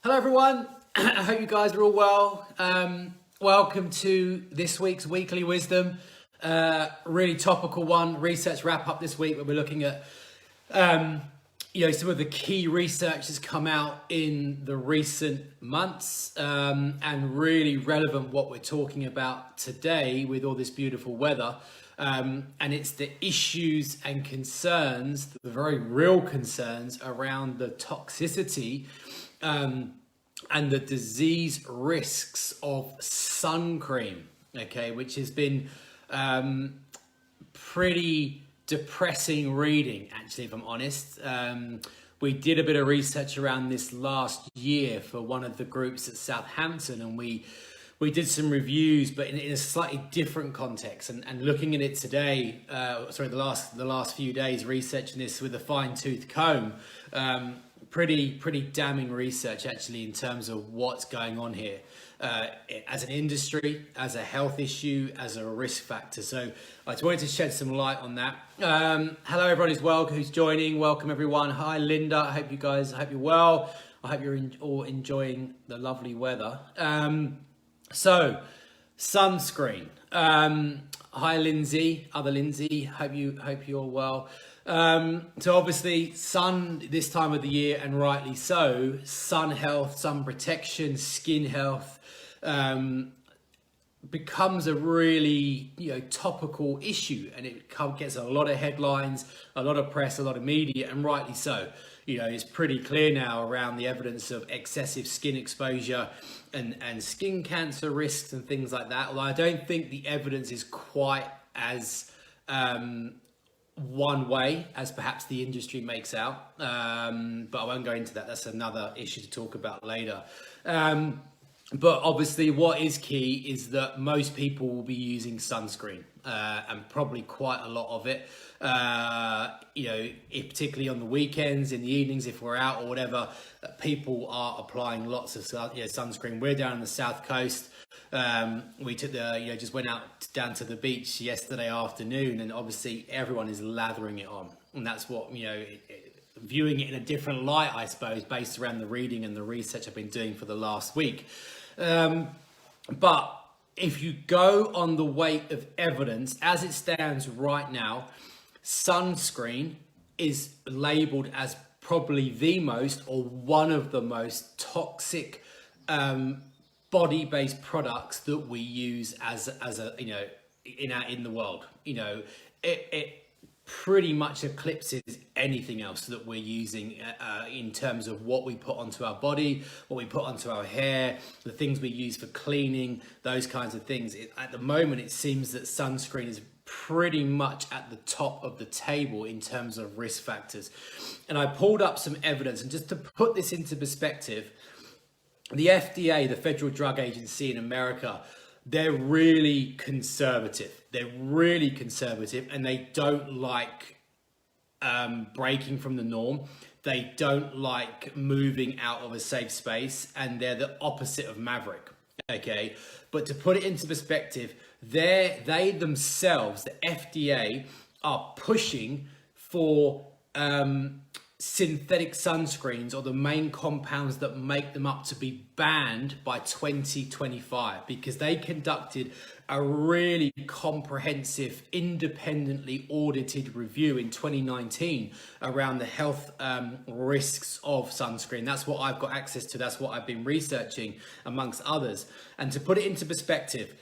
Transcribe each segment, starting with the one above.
Hello everyone, I hope you guys are all well. Welcome to this week's Weekly Wisdom. Really topical one, research wrap up this week where we're looking at some of the key research that's come out in the recent months and really relevant what we're talking about today with all this beautiful weather. And it's the issues and concerns, the very real concerns around the toxicity and the disease risks of sun cream, okay, which has been pretty depressing reading, actually, if I'm honest. We did a bit of research around this last year for one of the groups at Southampton, and we did some reviews, but in a slightly different context. And looking at it today, the last few days, researching this with a fine-tooth comb, pretty damning research actually in terms of what's going on here as an industry, as a health issue, as a risk factor. So I just wanted to shed some light on that. Hello everybody who's joining. Welcome everyone. Hi Linda. I hope you're well. I hope you're all enjoying the lovely weather. So sunscreen. Hi Lindsay, other Lindsay. Hope you're well. So obviously sun this time of the year, and rightly so, sun health, sun protection, skin health becomes a really topical issue, and it gets a lot of headlines, a lot of press, a lot of media, and rightly so. It's pretty clear now around the evidence of excessive skin exposure and skin cancer risks and things like that. Although I don't think the evidence is quite as one way as perhaps the industry makes out, but I won't go into that. That's another issue to talk about later. But obviously what is key is that most people will be using sunscreen, and probably quite a lot of it, particularly on the weekends, in the evenings, if we're out or whatever, people are applying lots of sunscreen. We're down on the south coast. We took just went out down to the beach yesterday afternoon, and obviously everyone is lathering it on, and that's what viewing it in a different light, I suppose, based around the reading and the research I've been doing for the last week. But if you go on the weight of evidence as it stands right now, sunscreen is labeled as probably the most, or one of the most toxic body-based products that we use as a in the world. It pretty much eclipses anything else that we're using in terms of what we put onto our body, what we put onto our hair, the things we use for cleaning, those kinds of things. At the moment, it seems that sunscreen is pretty much at the top of the table in terms of risk factors. And I pulled up some evidence, and just to put this into perspective, the FDA, the Federal Drug Agency in America, they're really conservative. And they don't like breaking from the norm. They don't like moving out of a safe space, and they're the opposite of maverick. Okay, but to put it into perspective, they themselves, the FDA, are pushing for synthetic sunscreens, or the main compounds that make them up, to be banned by 2025, because they conducted a really comprehensive, independently audited review in 2019 around the health risks of sunscreen. That's what I've got access to. That's what I've been researching, amongst others. And to put it into perspective,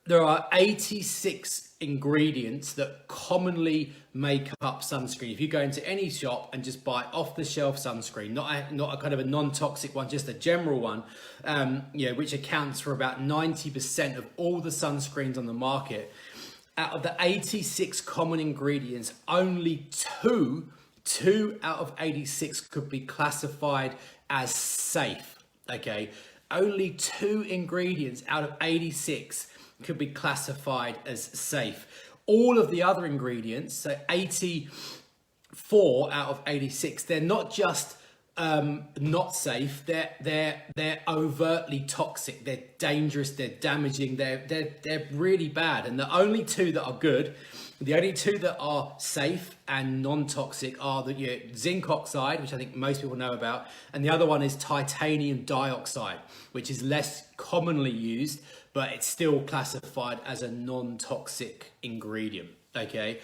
there are 86 ingredients that commonly make up sunscreen. If you go into any shop and just buy off-the-shelf sunscreen, not a kind of a non-toxic one, just a general one, which accounts for about 90% of all the sunscreens on the market, out of the 86 common ingredients, only two out of 86 could be classified as safe. Okay, only 2 ingredients out of 86 could be classified as safe. All of the other ingredients, so 84 out of 86, they're not just not safe, they're overtly toxic, they're dangerous, they're damaging, they're really bad. And the only 2 that are good The only two that are safe and non-toxic are the zinc oxide, which I think most people know about, and the other one is titanium dioxide, which is less commonly used, but it's still classified as a non-toxic ingredient. Okay,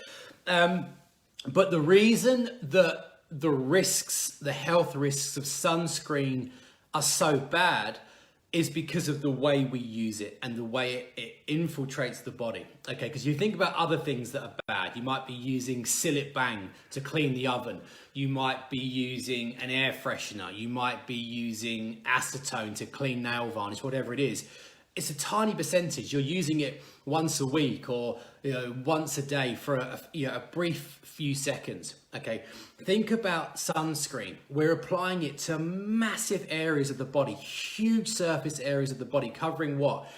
but the reason that the health risks of sunscreen are so bad is because of the way we use it and the way it infiltrates the body. Okay, because you think about other things that are bad. You might be using Sillet Bang to clean the oven. You might be using an air freshener. You might be using acetone to clean nail varnish, whatever it is. It's a tiny percentage. You're using it once a week or once a day for a brief few seconds. Okay, think about sunscreen. We're applying it to massive areas of the body, huge surface areas of the body, covering what?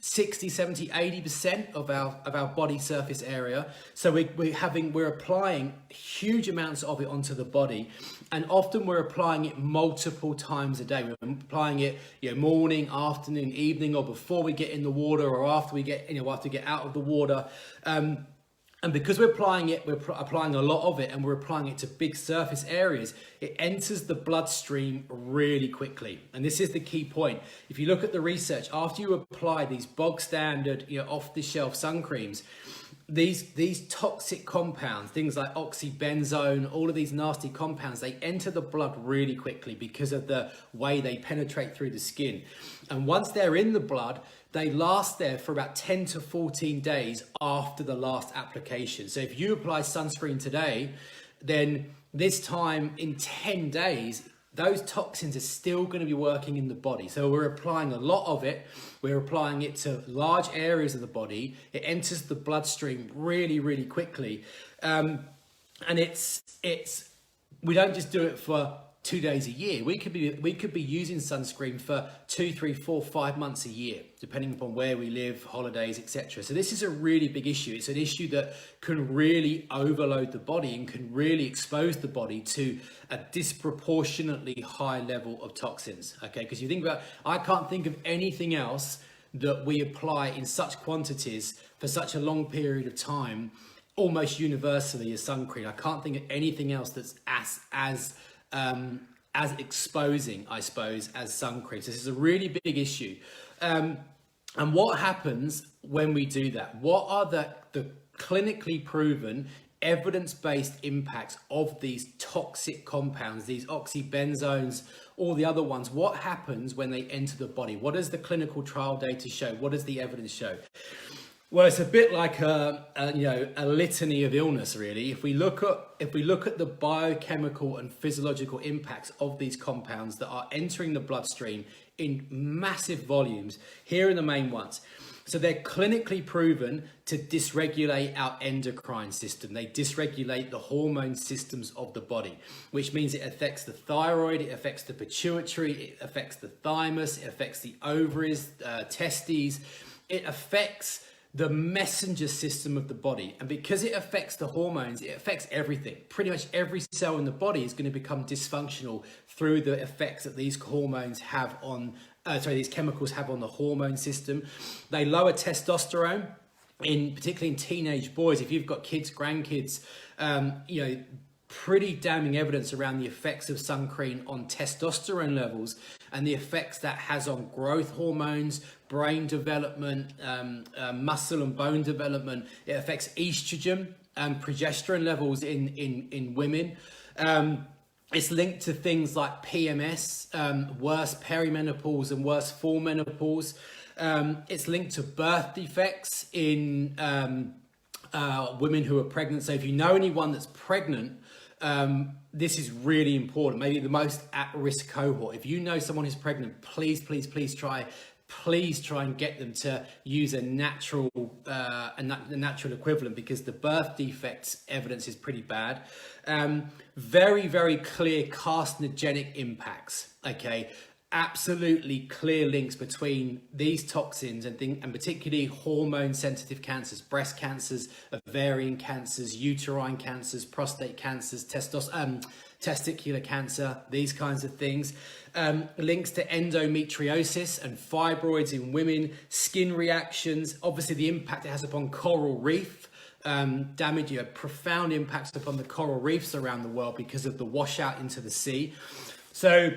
60, 70, 80% of our body surface area. So we're applying huge amounts of it onto the body, and often we're applying it multiple times a day. We're applying it morning, afternoon, evening, or before we get in the water, or after we get out of the water. And because we're applying a lot of it, and we're applying it to big surface areas, it enters the bloodstream really quickly. And this is the key point. If you look at the research, after you apply these bog standard, off-the-shelf sun creams, these toxic compounds, things like oxybenzone, all of these nasty compounds, they enter the blood really quickly because of the way they penetrate through the skin. And once they're in the blood, they last there for about 10 to 14 days after the last application. So if you apply sunscreen today, then this time in 10 days, those toxins are still going to be working in the body. So we're applying a lot of it. We're applying it to large areas of the body. It enters the bloodstream really, really quickly. And we don't just do it for 2 days a year. We could be using sunscreen for 2, 3, 4, 5 months a year, depending upon where we live, holidays, etc. So this is a really big issue. It's an issue that can really overload the body and can really expose the body to a disproportionately high level of toxins. Okay, because you think about, I can't think of anything else that we apply in such quantities for such a long period of time, almost universally, as sun cream. I can't think of anything else that's as exposing, I suppose, as sun cream. So this is a really big issue. And what happens when we do that? What are the clinically proven, evidence-based impacts of these toxic compounds, these oxybenzones, all the other ones? What happens when they enter the body? What does the clinical trial data show? What does the evidence show? Well, it's a bit like a litany of illness, really. If we look at the biochemical and physiological impacts of these compounds that are entering the bloodstream in massive volumes, here are the main ones. So they're clinically proven to dysregulate our endocrine system. They dysregulate the hormone systems of the body, which means it affects the thyroid, it affects the pituitary, it affects the thymus, it affects the ovaries, testes, it affects the messenger system of the body. And because it affects the hormones, it affects everything. Pretty much every cell in the body is going to become dysfunctional through the effects that these hormones have on, these chemicals have on the hormone system. They lower testosterone, particularly in teenage boys. If you've got kids, grandkids, pretty damning evidence around the effects of sun cream on testosterone levels and the effects that has on growth hormones, brain development, muscle and bone development. It affects estrogen and progesterone levels in women. It's linked to things like PMS, worse perimenopause and worse full menopause. It's linked to birth defects in women who are pregnant. So if you know anyone that's pregnant, this is really important. Maybe the most at-risk cohort. If you know someone who's pregnant, please try and get them to use a natural equivalent, because the birth defects evidence is pretty bad. Very, very clear carcinogenic impacts. Okay. Absolutely clear links between these toxins and particularly hormone sensitive cancers, breast cancers, ovarian cancers, uterine cancers, prostate cancers, testicular cancer, these kinds of things. Links to endometriosis and fibroids in women, skin reactions, obviously the impact it has upon coral reef, damage, profound impacts upon the coral reefs around the world because of the washout into the sea. So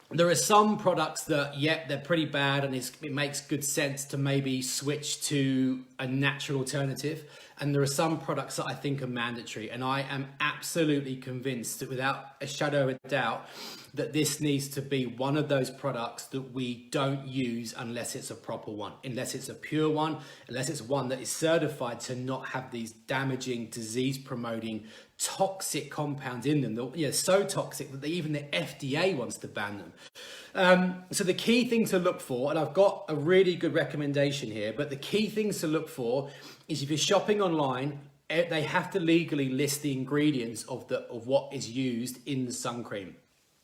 there are some products that, they're pretty bad, and it makes good sense to maybe switch to a natural alternative. And there are some products that I think are mandatory. And I am absolutely convinced that, without a shadow of a doubt, that this needs to be one of those products that we don't use unless it's a proper one, unless it's a pure one, unless it's one that is certified to not have these damaging, disease-promoting, toxic compounds in them. That, so toxic that even the FDA wants to ban them. So the key thing to look for, and I've got a really good recommendation here, but the key things to look for is, if you're shopping online, they have to legally list the ingredients of what is used in the sun cream.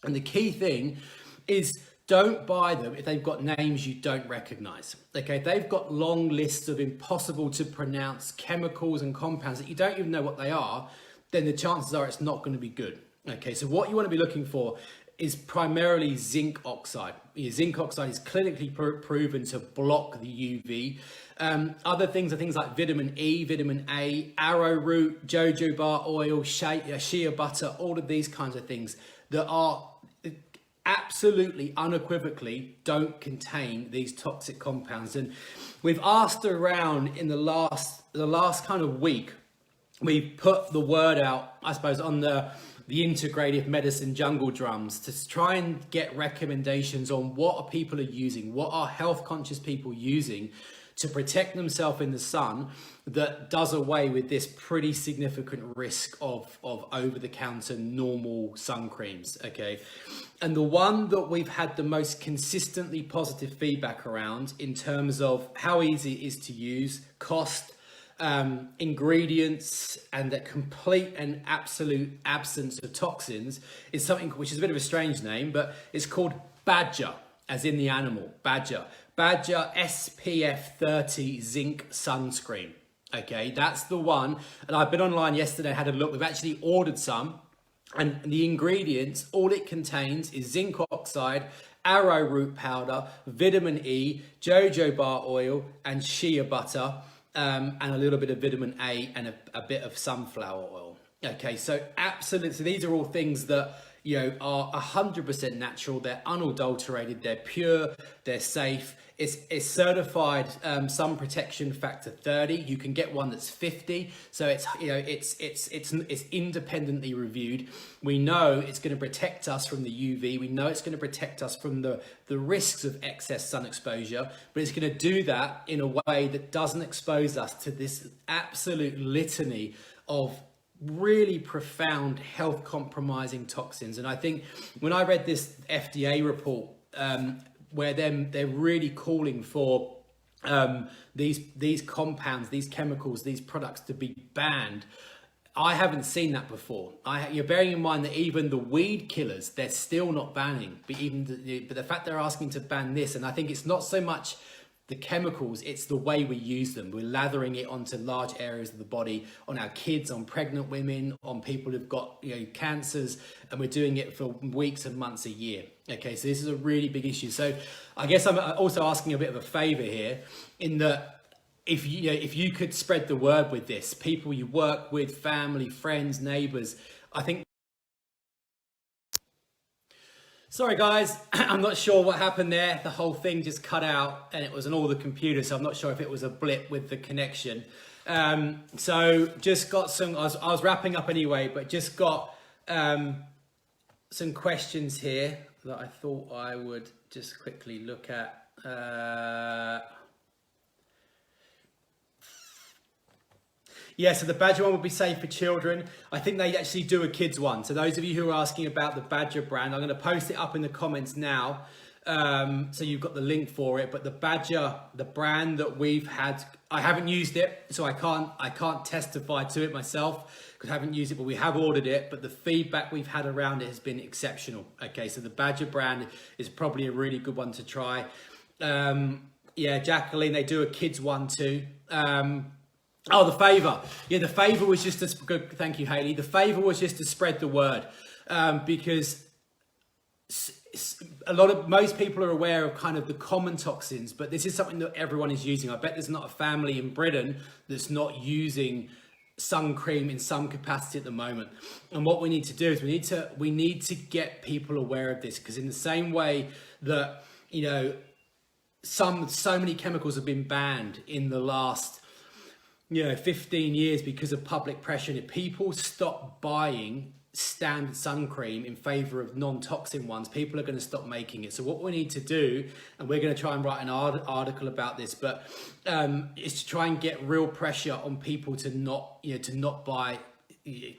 And the key thing is, don't buy them if they've got names you don't recognize. Okay, if they've got long lists of impossible to pronounce chemicals and compounds that you don't even know what they are, then the chances are it's not going to be good. Okay, so what you want to be looking for is primarily zinc oxide. Zinc oxide is clinically proven to block the UV. Other things are things like vitamin E, vitamin A, arrowroot, jojoba oil, shea butter, all of these kinds of things that are absolutely unequivocally don't contain these toxic compounds. And we've asked around in the last kind of week, we've put the word out, I suppose, on the integrative medicine jungle drums to try and get recommendations on what people are using, what are health conscious people using to protect themselves in the sun, that does away with this pretty significant risk of over-the-counter normal sun creams, okay? And the one that we've had the most consistently positive feedback around in terms of how easy it is to use, cost, ingredients, and the complete and absolute absence of toxins, is something which is a bit of a strange name, but it's called Badger, as in the animal, Badger. Badger SPF 30 zinc sunscreen. Okay, that's the one. And I've been online yesterday, had a look. We've actually ordered some, and the ingredients, all it contains is zinc oxide, arrowroot powder, vitamin E, jojoba oil, and shea butter, and a little bit of vitamin A, and a bit of sunflower oil. Okay, so absolutely, so these are all things that are 100% natural. They're unadulterated, they're pure, they're safe. It's certified sun protection factor 30. You can get one that's 50. So it's independently reviewed. We know it's going to protect us from the UV. We know it's going to protect us from the risks of excess sun exposure, but it's going to do that in a way that doesn't expose us to this absolute litany of really profound health compromising toxins. And I think when I read this FDA report, where they're really calling for these compounds, these chemicals, these products to be banned, I haven't seen that before. You're bearing in mind that even the weed killers, they're still not banning, but the fact they're asking to ban this, and I think it's not so much the chemicals, it's the way we use them. We're lathering it onto large areas of the body, on our kids, on pregnant women, on people who've got cancers, and we're doing it for weeks and months, a year. Okay, so this is a really big issue. So I guess I'm also asking a bit of a favor here, in that if you could spread the word with this, people you work with, family, friends, neighbors, I think. Sorry guys, I'm not sure what happened there. The whole thing just cut out, and it was on all the computers, so I'm not sure if it was a blip with the connection. So just got some, I was wrapping up anyway, but just got some questions here that I thought I would just quickly look at. Yeah, so the Badger one would be safe for children. I think they actually do a kids one. So those of you who are asking about the Badger brand, I'm going to post it up in the comments now. So you've got the link for it. But the Badger, the brand that we've had, I haven't used it, so I can't testify to it myself because I haven't used it, but we have ordered it. But the feedback we've had around it has been exceptional. Okay, so the Badger brand is probably a really good one to try. Yeah, Jacqueline, they do a kids one too. Oh, the favour. Yeah, the favour was just to, good, thank you, Hayley. The favour was just to spread the word, because most people are aware of kind of the common toxins, but this is something that everyone is using. I bet there's not a family in Britain that's not using sun cream in some capacity at the moment. And what we need to do is we need to get people aware of this, because in the same way that, you know, so many chemicals have been banned in the last, you know, 15 years because of public pressure, and if people stop buying standard sun cream in favor of non-toxic ones, people are going to stop making it. So what we need to do, and we're going to try and write an article about this, but is to try and get real pressure on people to not buy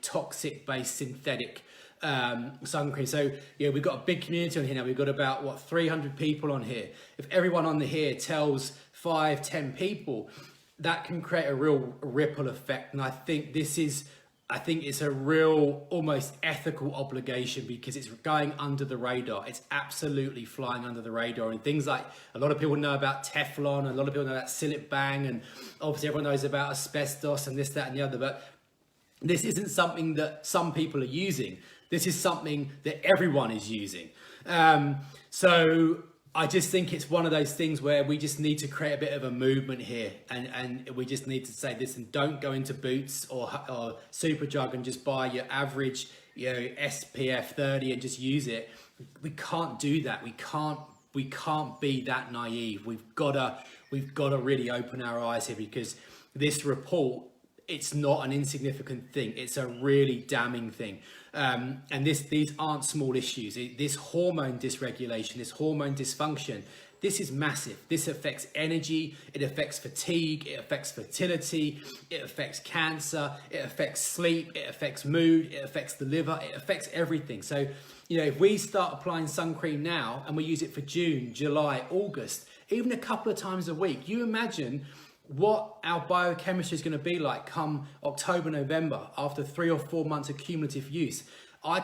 toxic based synthetic sun cream. So yeah, we've got a big community on here now. We've got about 300 people on here. If everyone on here tells 5-10 people, that can create a real ripple effect. And I think it's a real almost ethical obligation, because it's going under the radar. It's absolutely flying under the radar. And things like, a lot of people know about Teflon, and a lot of people know about Silip Bang, and obviously everyone knows about asbestos and this, that, and the other. But this isn't something that some people are using. This is something that everyone is using. So I just think it's one of those things where we just need to create a bit of a movement here, and we just need to say this, and don't go into Boots or Superdrug and just buy your average, you know, SPF 30 and just use it. We can't do that. We can't be that naive. We've got to really open our eyes here, because this report, it's not an insignificant thing. It's a really damning thing. And these aren't small issues. This hormone dysregulation, this hormone dysfunction, this is massive. This affects energy, it affects fatigue, it affects fertility, it affects cancer, it affects sleep, it affects mood, it affects the liver, it affects everything. So, you know, if we start applying sun cream now and we use it for June, July, August, even a couple of times a week, you imagine what our biochemistry is going to be like come October, November, after 3 or 4 months of cumulative use. My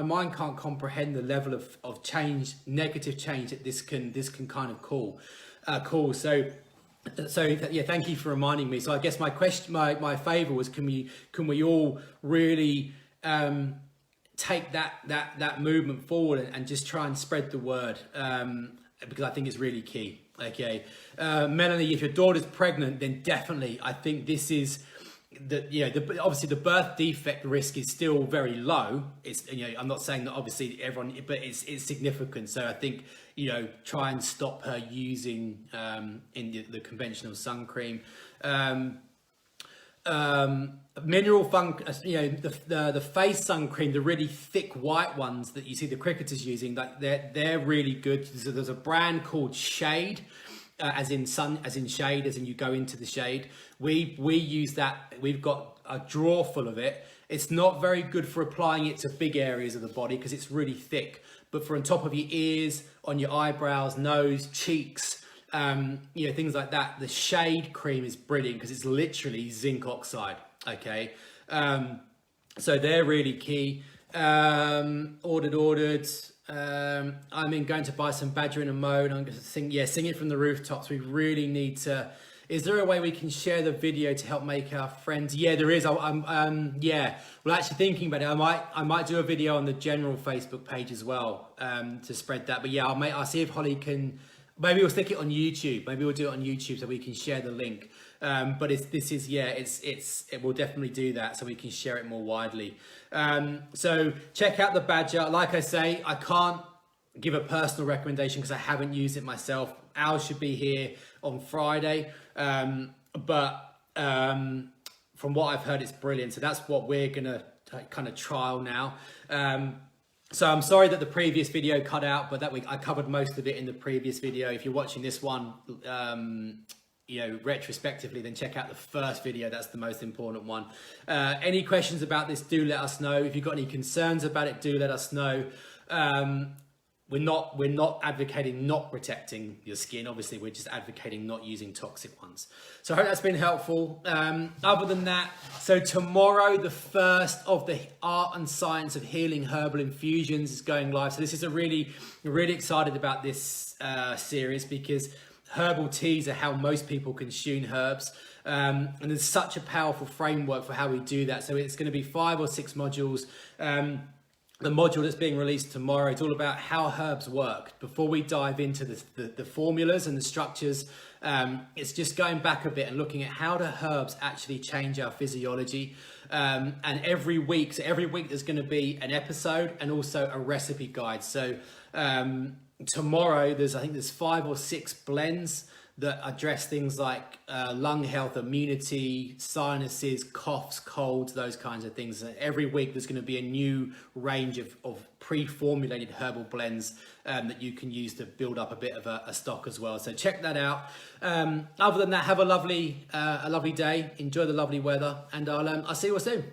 mind can't comprehend the level of change, negative change that this can kind of cause. So yeah, thank you for reminding me. So I guess my question, my favor was, can we all really take that movement forward and just try and spread the word, because I think it's really key. Okay, Melanie, if your daughter's pregnant, then definitely, I think this is obviously the birth defect risk is still very low. It's, you know, I'm not saying that obviously everyone, but it's significant. So I think, you know, try and stop her using in the conventional sun cream. Mineral funk, you know, the face sun cream, the really thick white ones that you see the cricketers using, like they're really good. So there's a brand called Shade, as in shade, as in you go into the shade. We use that. We've got a drawer full of it. It's not very good for applying it to big areas of the body because it's really thick, but for on top of your ears, on your eyebrows, nose, cheeks, you know, things like that. The Shade cream is brilliant because it's literally zinc oxide. Okay, so they're really key. Ordered. I'm going to buy some Badger in a Mode. I'm going to sing it from the rooftops. We really need to. Is there a way we can share the video to help make our friends? Yeah, there is. Yeah, we're actually thinking about it. I might do a video on the general Facebook page as well, to spread that. But yeah, I'll see if Holly can. Maybe we'll stick it on YouTube. Maybe we'll do it on YouTube so we can share the link. But it will definitely do that so we can share it more widely. So check out the Badger. Like I say, I can't give a personal recommendation because I haven't used it myself. Ours should be here on Friday. But from what I've heard, it's brilliant. So that's what we're gonna kind of trial now. So I'm sorry that the previous video cut out, but I covered most of it in the previous video. If you're watching this one, you know, retrospectively, then check out the first video. That's the most important one. Any questions about this, do let us know. If you've got any concerns about it, do let us know. We're not advocating not protecting your skin. Obviously, we're just advocating not using toxic ones. So I hope that's been helpful. Other than that, so tomorrow, the first of the Art and Science of Healing Herbal Infusions is going live. So this is really excited about this series because herbal teas are how most people consume herbs. And there's such a powerful framework for how we do that. So it's going to be 5 or 6 modules. the module that's being released tomorrow is all about how herbs work. Before we dive into the formulas and the structures, it's just going back a bit and looking at how do herbs actually change our physiology. And every week there's going to be an episode and also a recipe guide. So tomorrow I think there's 5 or 6 blends that address things like lung health, immunity, sinuses, coughs, colds, those kinds of things. And every week there's going to be a new range of pre-formulated herbal blends that you can use to build up a bit of a stock as well. So check that out. Other than that, have a lovely day. Enjoy the lovely weather, and I'll see you all soon.